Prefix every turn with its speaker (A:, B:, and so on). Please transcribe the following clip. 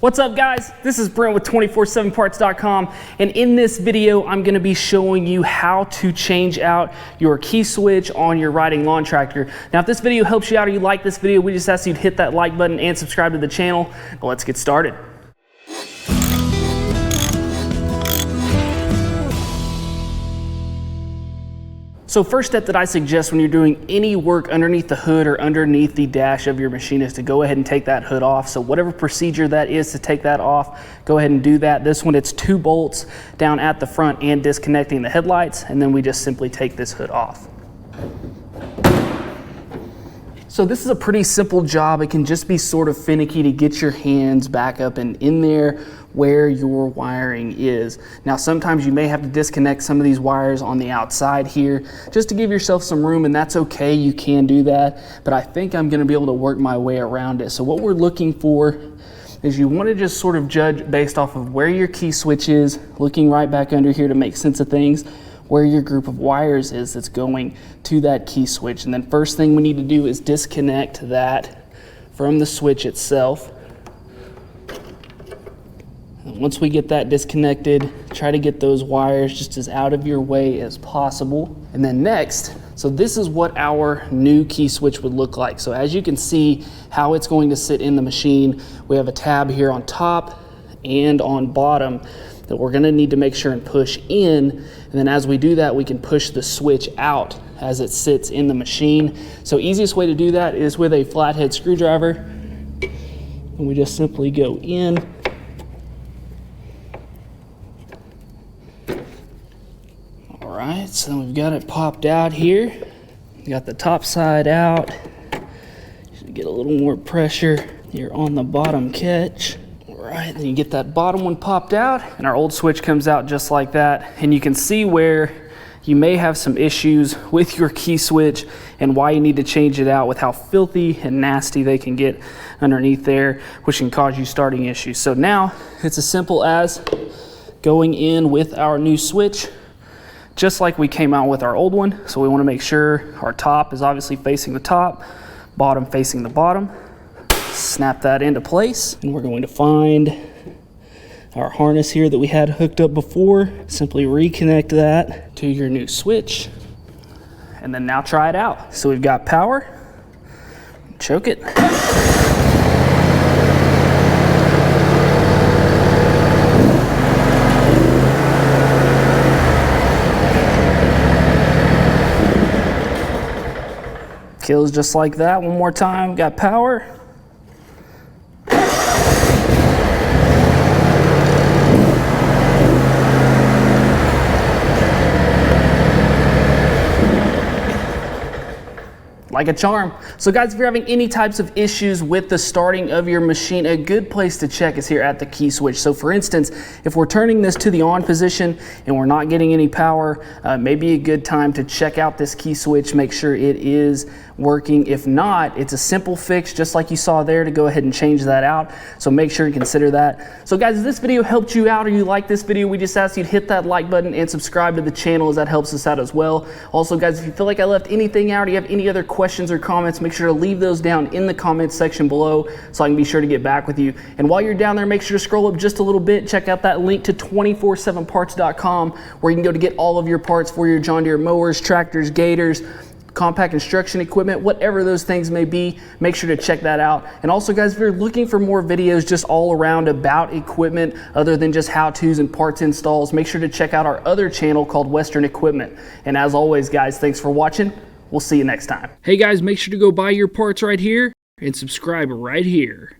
A: What's up guys? This is Brent with 247parts.com, and in this video I'm going to be showing you how to change out your key switch on your riding lawn tractor. Now if this video helps you out or you like this video, we just ask you to hit that like button and subscribe to the channel. Let's get started. So first step that I suggest when you're doing any work underneath the hood or underneath the dash of your machine is to go ahead and take that hood off. So whatever procedure that is to take that off, go ahead and do that. This one, it's 2 bolts down at the front and disconnecting the headlights, and then we just simply take this hood off. So this is a pretty simple job. It can just be sort of finicky to get your hands back up and in there where your wiring is. Now sometimes you may have to disconnect some of these wires on the outside here just to give yourself some room, and that's okay, you can do that, but I think I'm going to be able to work my way around it. So what we're looking for is you want to just sort of judge based off of where your key switch is, looking right back under here to make sense of things, where your group of wires is that's going to that key switch. And then first thing we need to do is disconnect that from the switch itself. And once we get that disconnected, try to get those wires just as out of your way as possible. And then next, so this is what our new key switch would look like. So as you can see how it's going to sit in the machine, we have a tab here on top and on bottom that we're going to need to make sure and push in, and then as we do that we can push the switch out as it sits in the machine. So easiest way to do that is with a flathead screwdriver, and we just simply go in. Alright, so we've got it popped out here. We got the top side out. Should get a little more pressure here on the bottom catch. Right, then you get that bottom one popped out and our old switch comes out just like that, and you can see where you may have some issues with your key switch and why you need to change it out, with how filthy and nasty they can get underneath there, which can cause you starting issues. So now it's as simple as going in with our new switch just like we came out with our old one. So we want to make sure our top is obviously facing the top, bottom facing the bottom. Snap that into place, and we're going to find our harness here that we had hooked up before. Simply reconnect that to your new switch, and then now try it out. So we've got power, choke it. Kills just like that. One more time, got power. Like a charm. So guys, if you're having any types of issues with the starting of your machine, a good place to check is here at the key switch. So for instance, if we're turning this to the on position and we're not getting any power, maybe a good time to check out this key switch, make sure it is working. If not, it's a simple fix just like you saw there to go ahead and change that out. So make sure you consider that. So guys, if this video helped you out or you like this video, we just ask you to hit that like button and subscribe to the channel, as that helps us out as well. Also guys, if you feel like I left anything out or you have any other questions or comments, make sure to leave those down in the comments section below so I can be sure to get back with you. And while you're down there, make sure to scroll up just a little bit, check out that link to 247parts.com where you can go to get all of your parts for your John Deere mowers, tractors, gators, compact construction equipment, whatever those things may be. Make sure to check that out. And also guys, if you're looking for more videos just all around about equipment other than just how-tos and parts installs, make sure to check out our other channel called Western Equipment. And as always guys, thanks for watching. We'll see you next time. Hey guys, make sure to go buy your parts right here and subscribe right here.